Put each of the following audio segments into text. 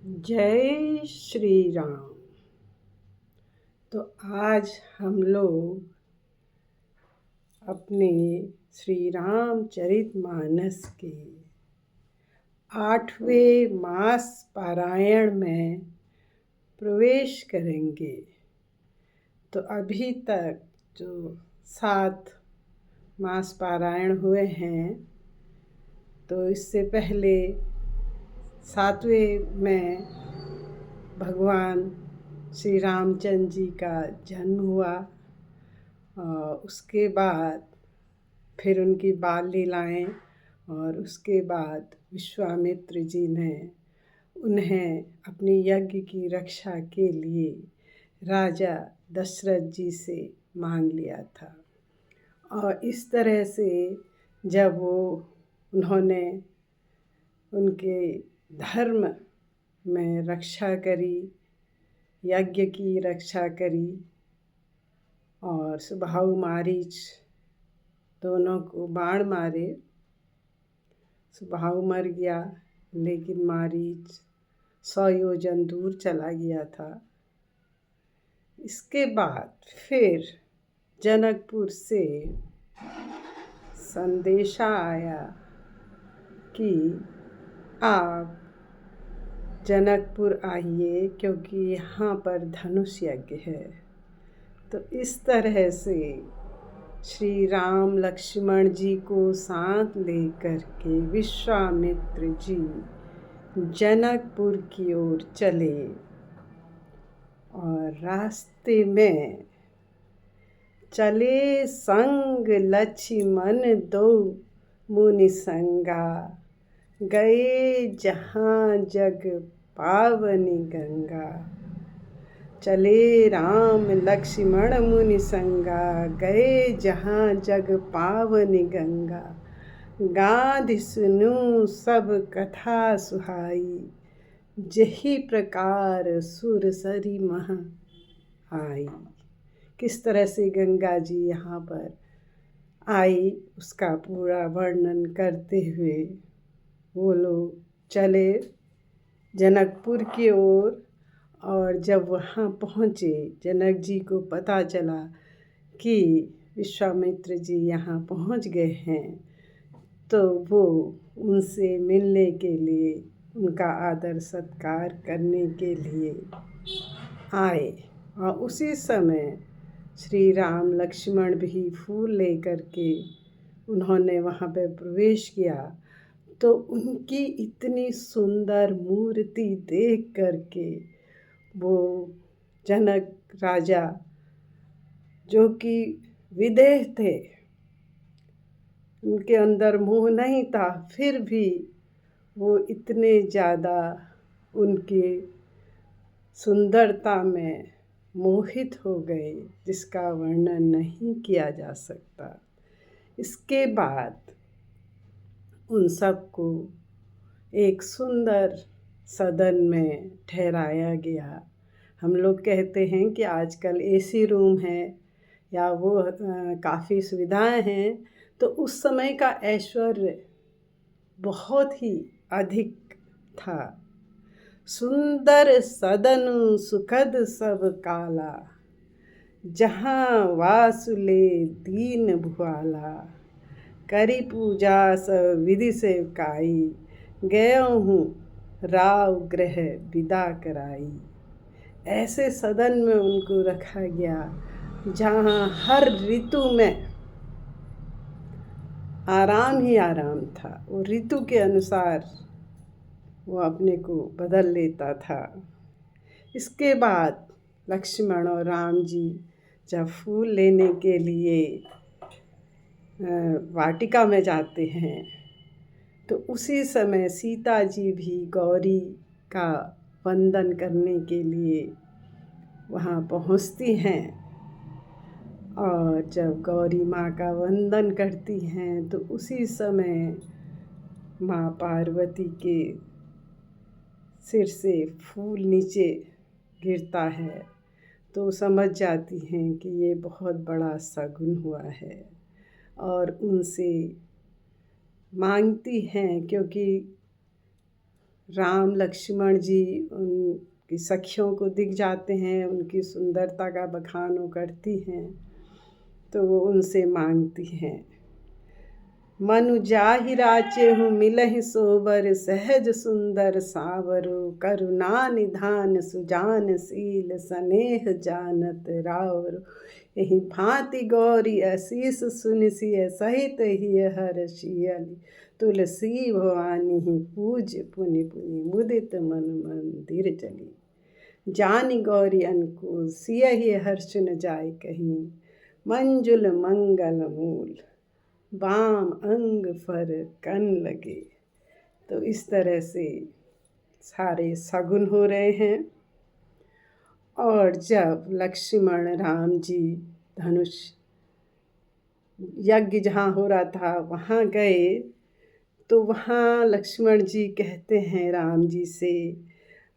जय श्री राम। तो आज हम लोग अपने श्री रामचरितमानस के 8वें मास पारायण में प्रवेश करेंगे। तो अभी तक जो 7 मास पारायण हुए हैं, तो इससे पहले 7वें में भगवान श्री रामचंद्र जी का जन्म हुआ। उसके बाद फिर उनकी बाल लीलाएँ, और उसके बाद विश्वामित्र जी ने उन्हें अपनी यज्ञ की रक्षा के लिए राजा दशरथ जी से मांग लिया था। और इस तरह से जब उन्होंने उनके धर्म में रक्षा करी, यज्ञ की रक्षा करी, और सुबाहु मारीच दोनों को बाण मारे। सुबाहु मर गया, लेकिन मारीच 100 योजन दूर चला गया था। इसके बाद फिर जनकपुर से संदेशा आया कि आप जनकपुर आइए, क्योंकि यहाँ पर धनुष यज्ञ है। तो इस तरह से श्री राम लक्ष्मण जी को साथ लेकर के विश्वामित्र जी जनकपुर की ओर चले। और रास्ते में चले संग लक्ष्मण दो मुनि संगा, गए जहाँ जग पावनी गंगा। चले राम लक्ष्मण मुनि संगा, गए जहाँ जग पावनी गंगा। गाधि सुनु सब कथा सुहाई, जही प्रकार सुर सरी मह आई। किस तरह से गंगा जी यहाँ पर आई, उसका पूरा वर्णन करते हुए वो लोग चले जनकपुर की ओर। और जब वहाँ पहुँचे, जनक जी को पता चला कि विश्वामित्र जी यहाँ पहुँच गए हैं, तो वो उनसे मिलने के लिए, उनका आदर सत्कार करने के लिए आए। और उसी समय श्री राम लक्ष्मण भी फूल लेकर के उन्होंने वहाँ पे प्रवेश किया। तो उनकी इतनी सुंदर मूर्ति देख करके वो जनक राजा, जो कि विदेह थे, उनके अंदर मोह नहीं था, फिर भी वो इतने ज़्यादा उनके सुंदरता में मोहित हो गए, जिसका वर्णन नहीं किया जा सकता। इसके बाद उन सबको एक सुंदर सदन में ठहराया गया। हम लोग कहते हैं कि आजकल एसी रूम है या वो काफ़ी सुविधाएं हैं, तो उस समय का ऐश्वर्य बहुत ही अधिक था। सुंदर सदन सुखद सब काला, जहाँ वासुले दीन भुआला। करी पूजा सब विधि से काई, गयो हूँ राव गृह विदा कराई। ऐसे सदन में उनको रखा गया जहाँ हर ऋतु में आराम ही आराम था। वो ऋतु के अनुसार वो अपने को बदल लेता था। इसके बाद लक्ष्मण और राम जी जब फूल लेने के लिए वाटिका में जाते हैं, तो उसी समय सीता जी भी गौरी का वंदन करने के लिए वहाँ पहुँचती हैं। और जब गौरी माँ का वंदन करती हैं, तो उसी समय माँ पार्वती के सिर से फूल नीचे गिरता है, तो समझ जाती हैं कि ये बहुत बड़ा शगुन हुआ है। और उनसे मांगती हैं, क्योंकि राम लक्ष्मण जी उनकी सखियों को दिख जाते हैं, उनकी सुंदरता का बखान वो करती हैं, तो वो उनसे मांगती हैं, मनु जाहि राचेहु मिलहि सोबर, सहज सुंदर सावरो, करुणा निधान सुजान शील, स्नेह जानत रावरो। यही भांति गौरी असीस सुनिसिय, सहित ही हर्षियली, तुलसी भवानी ही पूज पुनि पुनि, मुदित मन मंदिर चली। जानी गौरी अनुकूल, सिय ही हर्ष न जाय कहीं, मंजुल मंगल मूल, बाम अंग फर कन लगे। तो इस तरह से सारे शगुन हो रहे हैं। और जब लक्ष्मण राम जी धनुष यज्ञ जहाँ हो रहा था वहाँ गए, तो वहाँ लक्ष्मण जी कहते हैं राम जी से,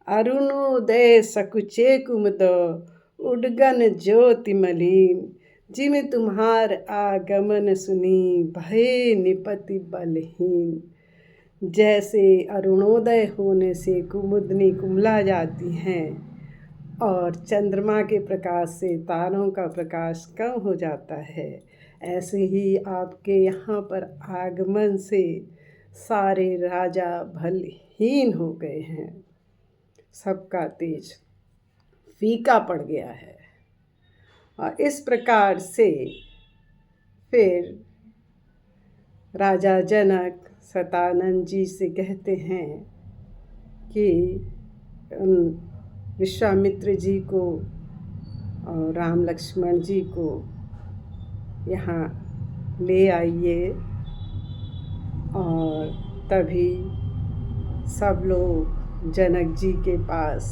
अरुणोदय सकुचे कुमुद, उडगन ज्योति मलिन, जिम तुम्हार आगमन सुनी, भय निपति बलहीन। जैसे अरुणोदय होने से कुमुदनी कुमला जाती हैं और चंद्रमा के प्रकाश से तारों का प्रकाश कम हो जाता है, ऐसे ही आपके यहाँ पर आगमन से सारे राजा बलहीन हो गए हैं, सबका तेज फीका पड़ गया है। और इस प्रकार से फिर राजा जनक सतानंद जी से कहते हैं कि विश्वामित्र जी को और राम लक्ष्मण जी को यहाँ ले आइए। और तभी सब लोग जनक जी के पास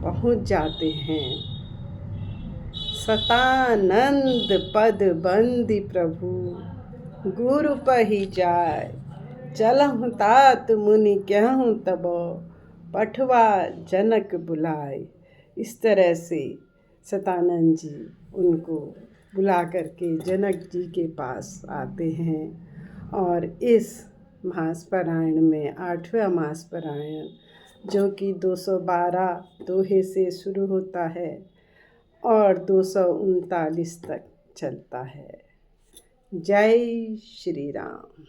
पहुँच जाते हैं। सतानंद पद बंदी प्रभु, गुरु पही जाय, चलहु तात मुनि कहूँ तब, पठवा जनक बुलाए। इस तरह से सतानंद जी उनको बुला करके जनक जी के पास आते हैं। और इस मासपरायण में 8वां मासपरायण, जो कि 212 दोहे से शुरू होता है और 239 तक चलता है। जय श्री राम।